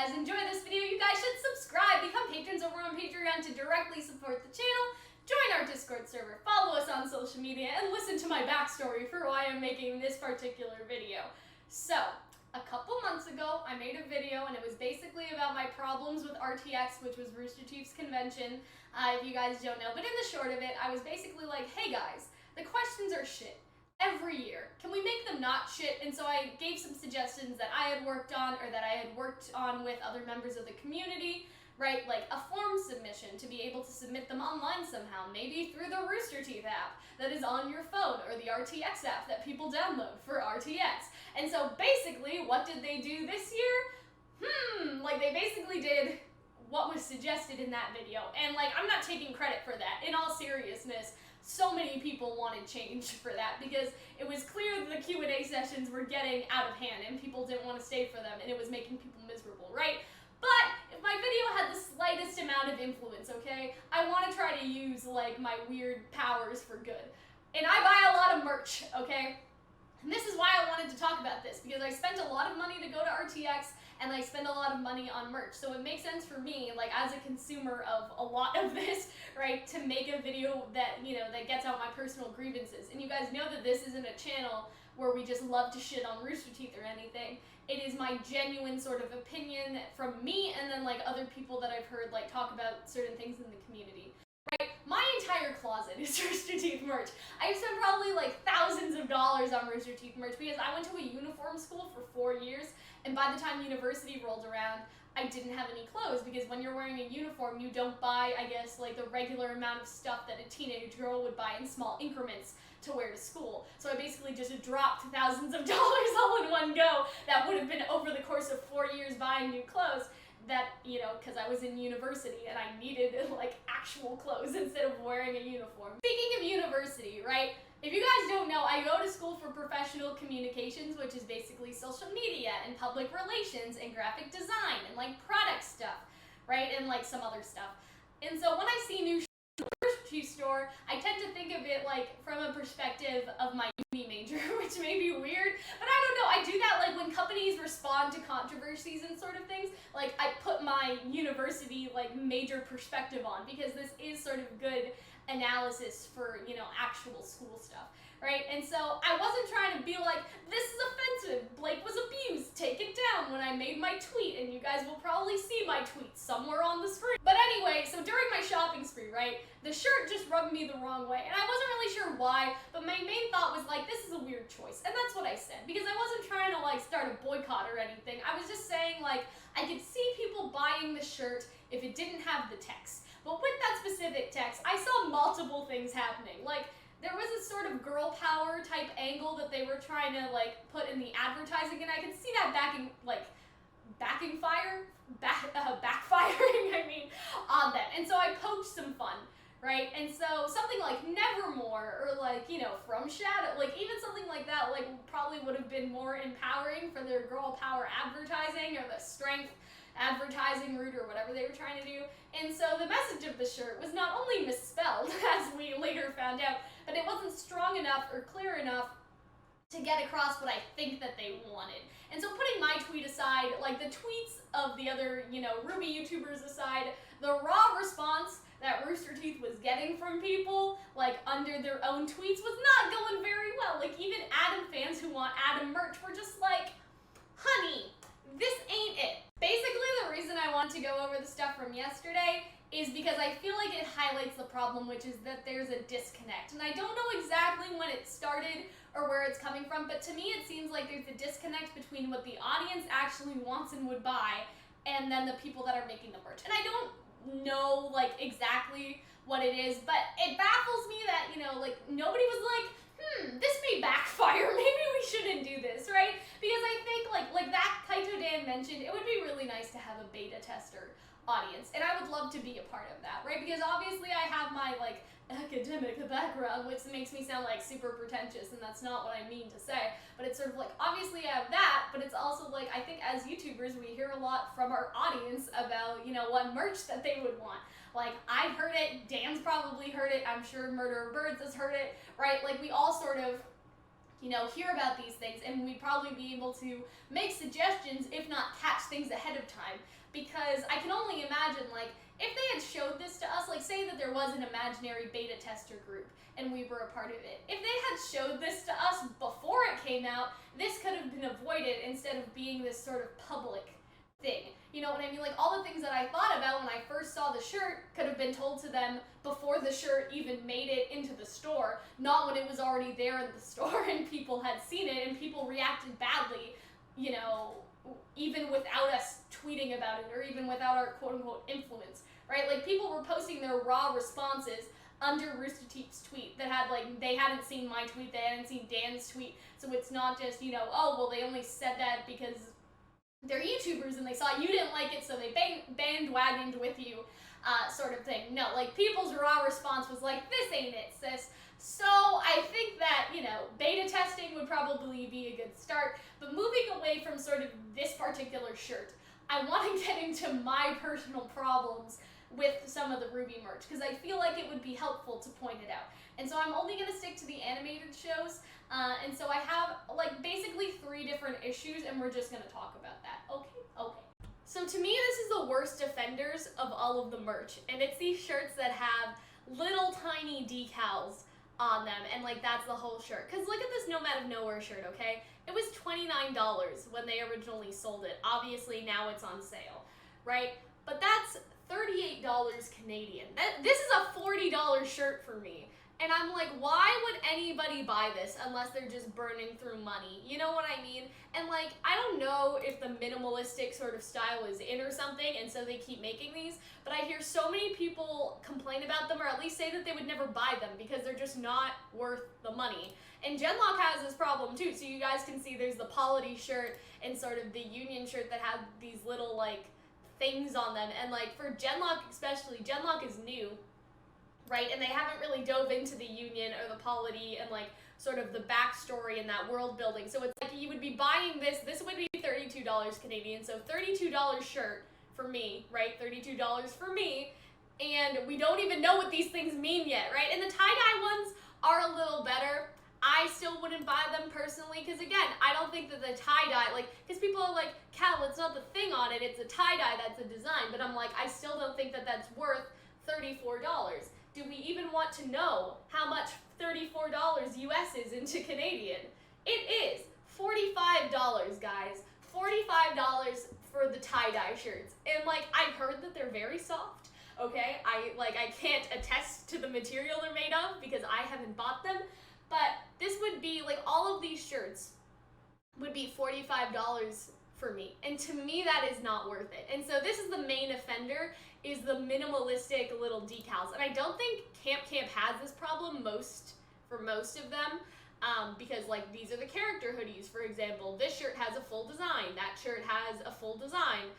guys enjoy this video, you guys should subscribe, become patrons over on Patreon to directly support the channel, join our Discord server, follow us on social media, and listen to my backstory for why I'm making this particular video. So, a couple months ago, I made a video, and it was basically about my problems with RTX, which was Rooster Teeth's convention, if you guys don't know. But in the short of it, I was basically like, hey guys, the questions are shit. Every year. Can we make them not shit? And so I gave some suggestions that I had worked on, or that I had worked on with other members of the community, right? Like a form submission to be able to submit them online somehow, maybe through the Rooster Teeth app that is on your phone, or the RTX app that people download for RTX. And so basically, what did they do this year? Like they basically did what was suggested in that video. And like, I'm not taking credit for that. In all seriousness, so many people wanted change for that because it was clear that the Q&A sessions were getting out of hand and people didn't want to stay for them and it was making people miserable, right? But if my video had the slightest amount of influence, okay, I want to try to use like my weird powers for good. And I buy a lot of merch, okay? And this is why I wanted to talk about this, because I spent a lot of money to go to RTX and I spend a lot of money on merch. So it makes sense for me, like as a consumer of a lot of this, right, to make a video that, you know, that gets out my personal grievances. And you guys know that this isn't a channel where we just love to shit on Rooster Teeth or anything. It is my genuine sort of opinion from me and then like other people that I've heard like talk about certain things in the community. Right? My entire closet is Rooster Teeth merch. I spent probably like thousands of dollars on Rooster Teeth merch because I went to a uniform school for 4 years, and by the time university rolled around, I didn't have any clothes because when you're wearing a uniform, you don't buy, I guess, like the regular amount of stuff that a teenage girl would buy in small increments to wear to school. So I basically just dropped thousands of dollars all in one go that would have been over the course of 4 years buying new clothes. That, you know, because I was in university and I needed like actual clothes instead of wearing a uniform. Speaking of university, right, if you guys don't know, I go to school for professional communications, which is basically social media and public relations and graphic design and like product stuff, right, and like some other stuff. And so when I see new store, I tend to think of it like from a perspective of my uni major, which may be weird, but I don't know, I do that like when companies respond to controversies and sort of things, like I put my university like major perspective on because this is sort of good analysis for, you know, actual school stuff, right? And so I wasn't trying to be like, this is offensive, Blake was abused, take it down when I made my tweet, and you guys will probably see my tweet somewhere on the screen. But anyway, so during my shopping spree, right, the shirt just rubbed me the wrong way, and I wasn't really sure why, but my main thought was like, this is a weird choice, and that's what I said, because I wasn't trying to like start a boycott or anything. I was just saying like, I could see people buying the shirt if it didn't have the text. But with that specific text, I saw multiple things happening. Like, there was this sort of girl power type angle that they were trying to like put in the advertising, and I could see that backfiring, I mean, on them. And so I poked some fun, right? And so something like Nevermore, or like, you know, From Shadow, like even something like that, like probably would have been more empowering for their girl power advertising, or the strength advertising route, or whatever they were trying to do. And so the message of the shirt was not only misspelled, as we later found out, but it wasn't strong enough or clear enough to get across what I think that they wanted. And so putting my tweet aside, like the tweets of the other, you know, Ruby YouTubers aside, the raw response that Rooster Teeth was getting from people, like under their own tweets, was not going very well. Like even Adam fans who want Adam merch were just like, honey, this ain't it. Basically, the reason I want to go over the stuff from yesterday is because I feel like it highlights the problem, which is that there's a disconnect. And I don't know exactly when it started or where it's coming from, but to me it seems like there's a disconnect between what the audience actually wants and would buy, and then the people that are making the merch. And I don't know like exactly what it is, but it baffles me that, you know, like nobody was like, this may backfire, maybe we shouldn't do this, right? Because I think like that Kaito Dan mentioned, it would be really nice to have a beta tester audience, and I would love to be a part of that, right? Because obviously I have my like academic background, which makes me sound like super pretentious, and that's not what I mean to say, but it's sort of like, obviously I have that, but it's also like, I think as YouTubers we hear a lot from our audience about, you know, what merch that they would want. Like, I've heard it, Dan's probably heard it, I'm sure Murder of Birds has heard it, right? Like, we all sort of hear about these things, and we'd probably be able to make suggestions, if not catch things ahead of time. Because I can only imagine, like, if they had showed this to us, like, say that there was an imaginary beta tester group and we were a part of it. If they had showed this to us before it came out, this could have been avoided instead of being this sort of public thing. You know what I mean? Like, all the things that I thought about when I first saw the shirt could have been told to them before the shirt even made it into the store, not when it was already there in the store and people had seen it and people reacted badly, even without us tweeting about it or even without our quote-unquote influence, right? Like, people were posting their raw responses under Rooster Teeth's tweet that had, like, they hadn't seen my tweet, they hadn't seen Dan's tweet, so it's not just, oh, well, they only said that because they're YouTubers and they saw you didn't like it, so they bandwagoned with you, sort of thing. No, like, people's raw response was like, this ain't it, sis. So I think that, beta testing would probably be a good start, but moving away from sort of this particular shirt, I want to get into my personal problems with some of the RWBY merch, because I feel like it would be helpful to point it out. And so I'm only going to stick to the animated shows, and so I have, like, basically 3 different issues, and we're just going to talk about that. Okay. So to me, this is the worst offenders of all of the merch, and it's these shirts that have little tiny decals on them, and, like, that's the whole shirt. Because look at this Nomad of Nowhere shirt, okay? It was $29 when they originally sold it. Obviously, now it's on sale, right? But that's $38 Canadian. This is a $40 shirt for me. And I'm like, why would anybody buy this unless they're just burning through money? You know what I mean? And, like, I don't know if the minimalistic sort of style is in or something, and so they keep making these, but I hear so many people complain about them, or at least say that they would never buy them because they're just not worth the money. And Genlock has this problem too, so you guys can see there's the Polity shirt and sort of the Union shirt that have these little, like, things on them, and, like, for Genlock especially, Genlock is new, right, and they haven't really dove into the Union or the Polity and, like, sort of the backstory and that world building, so it's like you would be buying this would be $32 Canadian, so $32 shirt for me, right, $32 for me, and we don't even know what these things mean yet, right, and the tie-dye ones are a little better. I still wouldn't buy them personally, because again, I don't think that the tie-dye, like, because people are like, Cal, it's not the thing on it, it's a tie-dye that's a design, but I'm like, I still don't think that that's worth $34. Do we even want to know how much $34 US is into Canadian? It is $45, guys. $45 for the tie-dye shirts. And, like, I've heard that they're very soft, okay? I can't attest to the material they're made of because I haven't bought them. But this would be, like, all of these shirts would be $45 for me. And to me, that is not worth it. And so this is the main offender, is the minimalistic little decals. And I don't think Camp has this problem for most of them. Because, like, these are the character hoodies, for example. This shirt has a full design. That shirt has a full design.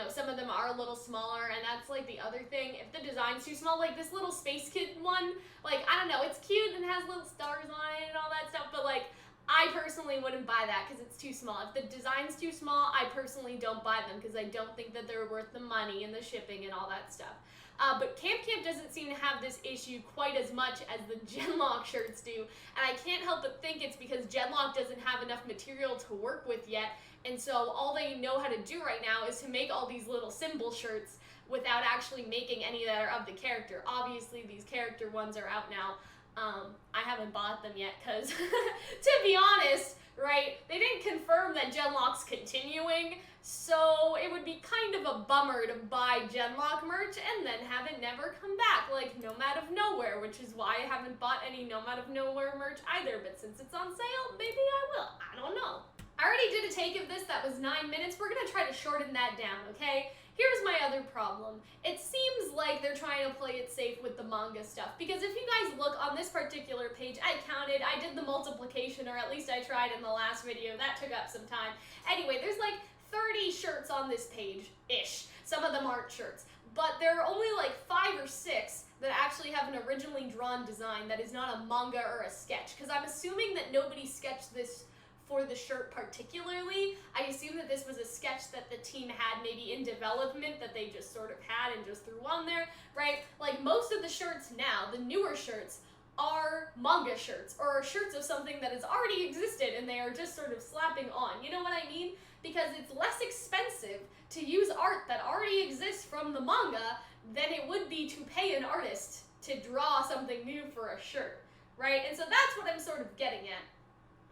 Some of them are a little smaller, and that's, like, the other thing. If the design's too small, like this little Space Kid one, like, I don't know, it's cute and has little stars on it and all that stuff, but, like, I personally wouldn't buy that because it's too small. If the design's too small, I personally don't buy them because I don't think that they're worth the money and the shipping and all that stuff. But Camp doesn't seem to have this issue quite as much as the Genlock shirts do, and I can't help but think it's because Genlock doesn't have enough material to work with yet, and so all they know how to do right now is to make all these little symbol shirts without actually making any that are of the character. Obviously, these character ones are out now. I haven't bought them yet because, to be honest, right, they didn't confirm that Genlock's continuing, so it would be kind of a bummer to buy Genlock merch and then have it never come back, like Nomad of Nowhere, which is why I haven't bought any Nomad of Nowhere merch either, but since it's on sale, maybe I will. I don't know. I already did a take of this that was 9 minutes. We're going to try to shorten that down, okay? Here's my other problem. It seems like they're trying to play it safe with the manga stuff, because if you guys look on this particular page, I did the multiplication, or at least I tried in the last video. That took up some time. Anyway, there's like 30 shirts on this page-ish. Some of them aren't shirts, but there are only like 5 or 6 that actually have an originally drawn design that is not a manga or a sketch, because I'm assuming that nobody sketched this for the shirt particularly. I assume that this was a sketch that the team had maybe in development that they just sort of had and just threw on there, right? Like most of the shirts now, the newer shirts, are manga shirts or shirts of something that has already existed and they are just sort of slapping on. You know what I mean? Because it's less expensive to use art that already exists from the manga than it would be to pay an artist to draw something new for a shirt, right? And so that's what I'm sort of getting at,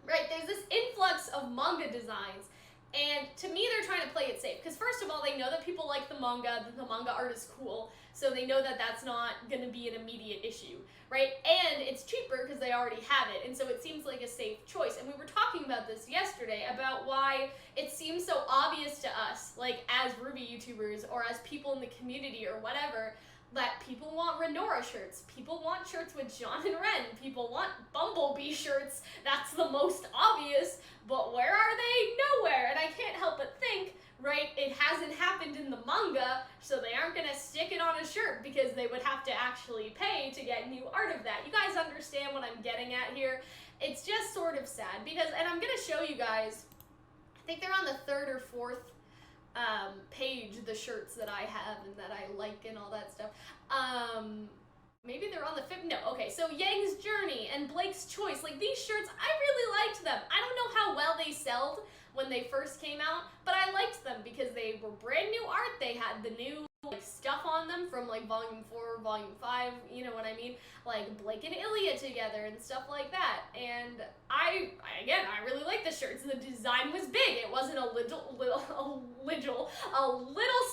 right? There's this influx of manga designs, and to me they're trying to play it safe, because first of all, they know that people like the manga, that the manga art is cool, so they know that that's not going to be an immediate issue, right? And it's cheaper because they already have it, and so it seems like a safe choice. And we were talking about this yesterday, about why it seems so obvious to us, like as Ruby YouTubers or as people in the community or whatever, that people want Renora shirts, people want shirts with Jean and Ren, people want Bumblebee shirts. That's the most obvious, but where are they? Nowhere. And I can't help but think, right, it hasn't happened in the manga, so they aren't gonna stick it on a shirt because they would have to actually pay to get new art of that. You guys understand what I'm getting at here? It's just sort of sad because, and I'm gonna show you guys, I think they're on the third or fourth page, the shirts that I have and that I like and all that stuff. Maybe they're on the fifth. No, okay, so Yang's Journey and Blake's Choice, like these shirts, I really liked them. I don't know how well they sold when they first came out, but I liked them because they were brand new art. They had the new like stuff on them from like volume 4, volume 5, you know what I mean? Like Blake and Ilya together and stuff like that. And I really like the shirts. The design was big. It wasn't a little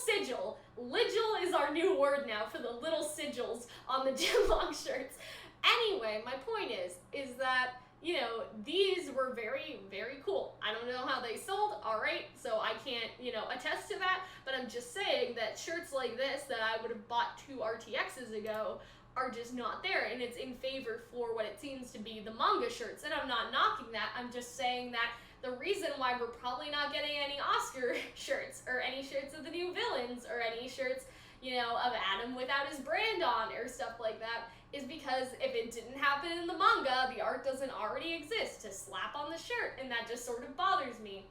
sigil. Ligil is our new word now for the little sigils on the Jinlong shirts. Anyway, my point is that, you know, these were very, very cool. I don't know how they sold, alright, so I can't, you know, attest to that, but I'm just saying that shirts like this that I would have bought 2 RTXs ago are just not there, and it's in favor for what it seems to be the manga shirts, and I'm not knocking that. I'm just saying that the reason why we're probably not getting any Oscar shirts, or any shirts of the new villains, or any shirts, you know, of Adam without his brand on, or stuff like that, is because if it didn't happen in the manga, the art doesn't already exist to slap on the shirt, and that just sort of bothers me.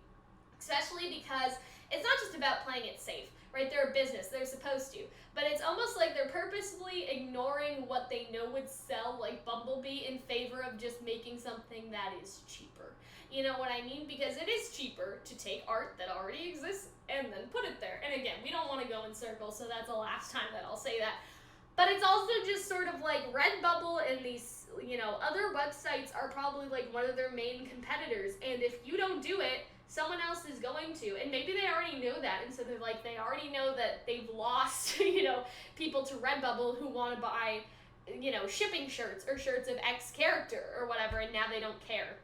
Especially because it's not just about playing it safe, right? They're a business, they're supposed to, but it's almost like they're purposefully ignoring what they know would sell, like Bumblebee, in favor of just making something that is cheaper. You know what I mean? Because it is cheaper to take art that already exists and then put it there. And again, we don't want to go in circles, so that's the last time that I'll say that. But it's also just sort of like Redbubble and these, you know, other websites are probably like one of their main competitors. And if you don't do it, someone else is going to. And maybe they already know that. And so they're like, they already know that they've lost, you know, people to Redbubble who want to buy, you know, shipping shirts or shirts of X character or whatever. And now they don't care.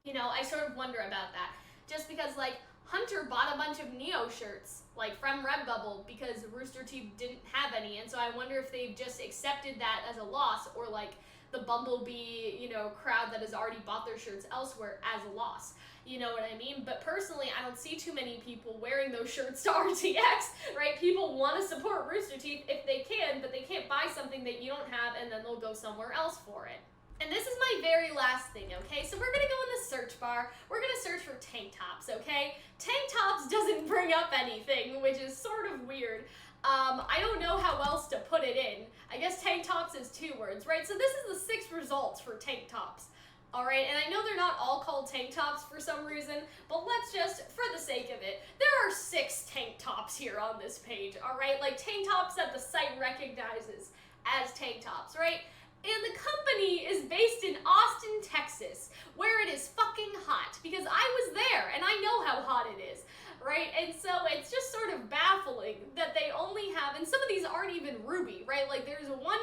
You know, I sort of wonder about that. Just because, like, Hunter bought a bunch of Neo shirts, like, from Redbubble because Rooster Teeth didn't have any, and so I wonder if they've just accepted that as a loss, or, like, the Bumblebee, you know, crowd that has already bought their shirts elsewhere as a loss. You know what I mean? But personally, I don't see too many people wearing those shirts to RTX, right? People want to support Rooster Teeth if they can, but they can't buy something that you don't have, and then they'll go somewhere else for it. And this is my very last thing, okay? So we're gonna go in the search bar, we're gonna search for tank tops, okay? Tank tops doesn't bring up anything, which is sort of weird. I don't know how else to put it in. I guess tank tops is 2 words, right? So this is the 6 results for tank tops. Alright, and I know they're not all called tank tops for some reason, but let's just, for the sake of it, there are 6 tank tops here on this page, alright? Like tank tops that the site recognizes as tank tops, right? And the company is based in Austin, Texas, where it is fucking hot, because I was there, and I know how hot it is, right? And so it's just sort of baffling that they only have, and some of these aren't even Ruby, right? Like there's 1,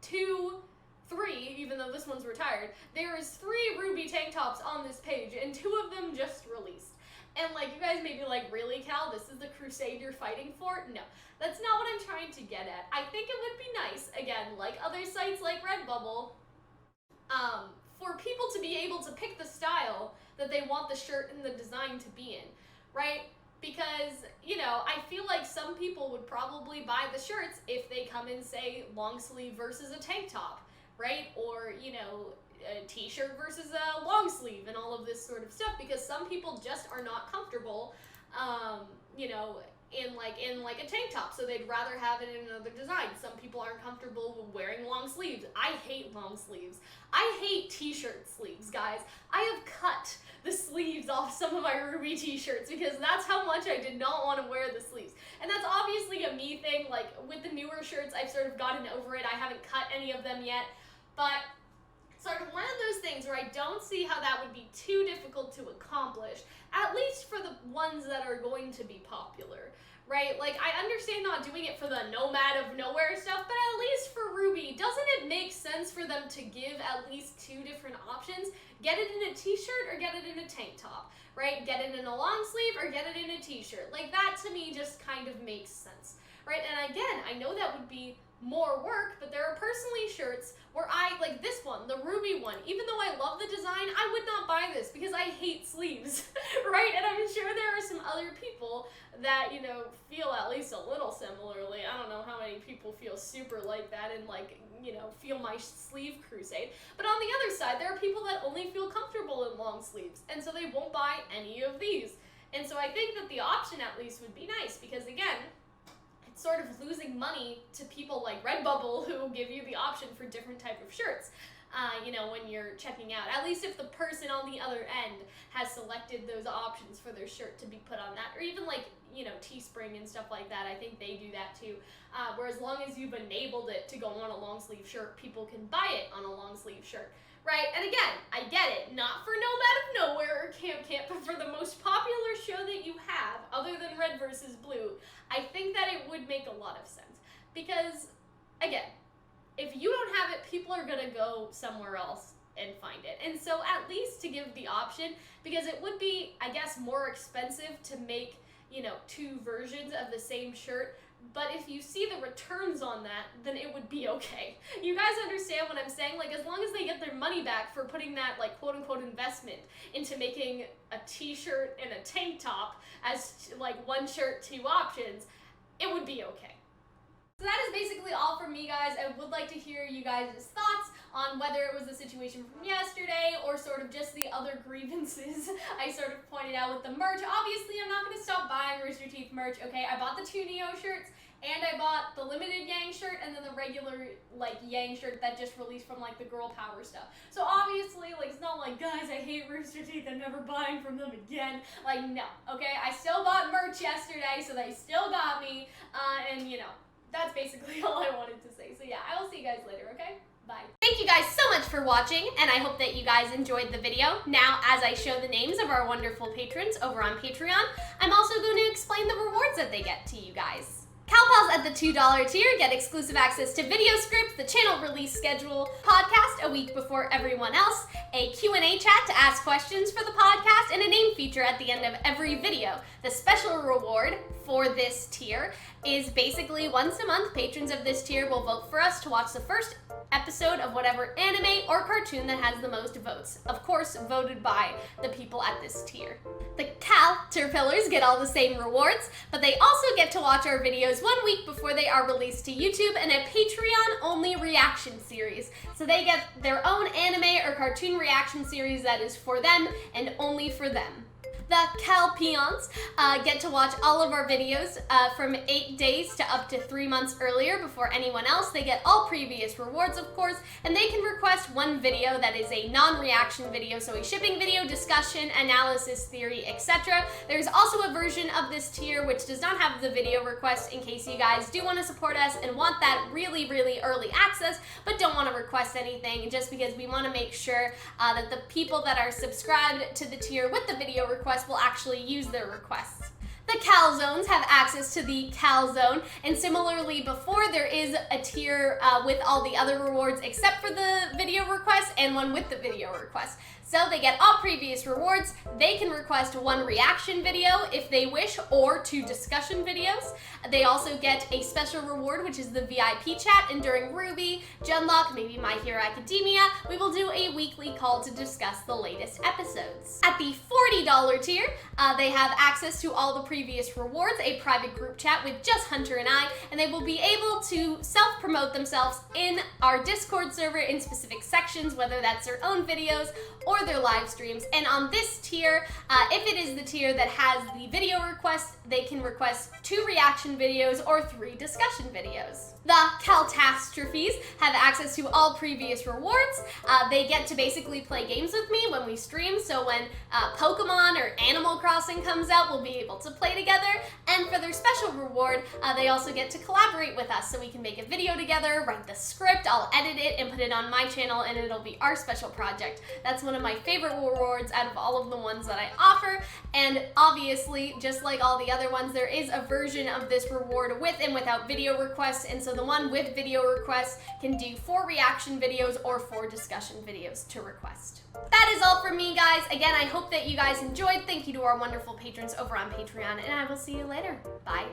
2, 3, even though this one's retired, there is 3 Ruby tank tops on this page, and 2 of them just released. And like, you guys may be like, really, Cal? This is the crusade you're fighting for? No, that's not what I'm trying to get at. I think it would be nice, again, like other sites like Redbubble, for people to be able to pick the style that they want the shirt and the design to be in, right? Because, you know, I feel like some people would probably buy the shirts if they come in, say, long sleeve versus a tank top, right? Or, you know, a t-shirt versus a long sleeve and all of this sort of stuff, because some people just are not comfortable, you know, in a tank top, so they'd rather have it in another design. Some people aren't comfortable wearing long sleeves. I hate long sleeves. I hate t-shirt sleeves, guys. I have cut the sleeves off some of my Ruby t-shirts because that's how much I did not want to wear the sleeves. And that's obviously a me thing. Like, with the newer shirts, I've sort of gotten over it. I haven't cut any of them yet, but sort of one of those things where I don't see how that would be too difficult to accomplish, at least for the ones that are going to be popular, right? Like, I understand not doing it for the Nomad of Nowhere stuff, but at least for Ruby, doesn't it make sense for them to give at least two different options? Get it in a t-shirt or get it in a tank top, right? Get it in a long sleeve or get it in a t-shirt. Like, that to me just kind of makes sense, right? And again, I know that would be more work, but there are personally shirts where like this one, the Ruby one, even though I love the design, I would not buy this because I hate sleeves, right? And I'm sure there are some other people that, you know, feel at least a little similarly. I don't know how many people feel super like that and, like, you know, feel my sleeve crusade. But on the other side, there are people that only feel comfortable in long sleeves, and so they won't buy any of these. And so I think that the option at least would be nice because, again, sort of losing money to people like Redbubble who give you the option for different type of shirts, you know, when you're checking out. At least if the person on the other end has selected those options for their shirt to be put on that, or even like, you know, Teespring and stuff like that, I think they do that too. Where as long as you've enabled it to go on a long sleeve shirt, people can buy it on a long sleeve shirt. Right, and again, I get it, not for Nomad of Nowhere or Camp Camp, but for the most popular show that you have, other than Red versus Blue, I think that it would make a lot of sense. Because, again, if you don't have it, people are gonna go somewhere else and find it. And so at least to give the option, because it would be, I guess, more expensive to make, you know, two versions of the same shirt. But if you see the returns on that, then it would be okay. You guys understand what I'm saying? Like, as long as they get their money back for putting that, like, quote-unquote investment into making a t-shirt and a tank top as, like, one shirt, two options, it would be okay. So that is basically all from me, guys. I would like to hear you guys' thoughts on whether it was the situation from yesterday or sort of just the other grievances I sort of pointed out with the merch. Obviously, I'm not going to stop buying Rooster Teeth merch, okay? I bought the 2 Neo shirts, and I bought the limited Yang shirt, and then the regular, like, Yang shirt that just released from, like, the Girl Power stuff. So obviously, like, it's not like, guys, I hate Rooster Teeth, I'm never buying from them again. Like, no, okay? I still bought merch yesterday, so they still got me, and, you know, that's basically all I wanted to say. So yeah, I will see you guys later, okay? Bye. Thank you guys so much for watching, and I hope that you guys enjoyed the video. Now, as I show the names of our wonderful patrons over on Patreon, I'm also going to explain the rewards that they get to you guys. CalPals at the $2 tier get exclusive access to video scripts, the channel release schedule, podcast a week before everyone else, a Q&A chat to ask questions for the podcast, and a name feature at the end of every video. The special reward for this tier is basically once a month, patrons of this tier will vote for us to watch the first episode of whatever anime or cartoon that has the most votes. Of course, voted by the people at this tier. The Caterpillars get all the same rewards, but they also get to watch our videos 1 week before they are released to YouTube in a Patreon-only reaction series. So they get their own anime or cartoon reaction series that is for them and only for them. The Calxiyn get to watch all of our videos from 8 days to up to 3 months earlier before anyone else. They get all previous rewards, of course, and they can request one video that is a non-reaction video, so a shipping video, discussion, analysis, theory, etc. There's also a version of this tier which does not have the video request in case you guys do want to support us and want that really, really early access, but don't want to request anything, just because we want to make sure that the people that are subscribed to the tier with the video request will actually use their requests. The Calzones have access to the Calzone, and similarly before there is a tier with all the other rewards except for the video request and one with the video request. So they get all previous rewards. They can request one reaction video if they wish, or 2 discussion videos. They also get a special reward, which is the VIP chat, and during Ruby, Genlock, maybe My Hero Academia, we will do a weekly call to discuss the latest episodes. At the $40 tier, they have access to all the previous rewards, a private group chat with just Hunter and I, and they will be able to self-promote themselves in our Discord server in specific sections, whether that's their own videos or for their live streams. And on this tier, if it is the tier that has the video request, they can request 2 reaction videos or 3 discussion videos. The Caltastrophes have access to all previous rewards. They get to basically play games with me when we stream, so when Pokemon or Animal Crossing comes out, we'll be able to play together. And for their special reward, they also get to collaborate with us, so we can make a video together, write the script, I'll edit it and put it on my channel, and it'll be our special project. That's one of my favorite rewards out of all of the ones that I offer, and obviously, just like all the other ones, there is a version of this reward with and without video requests, and so the one with video requests can do 4 reaction videos or 4 discussion videos to request. That is all from me, guys. Again, I hope that you guys enjoyed. Thank you to our wonderful patrons over on Patreon, and I will see you later. Bye.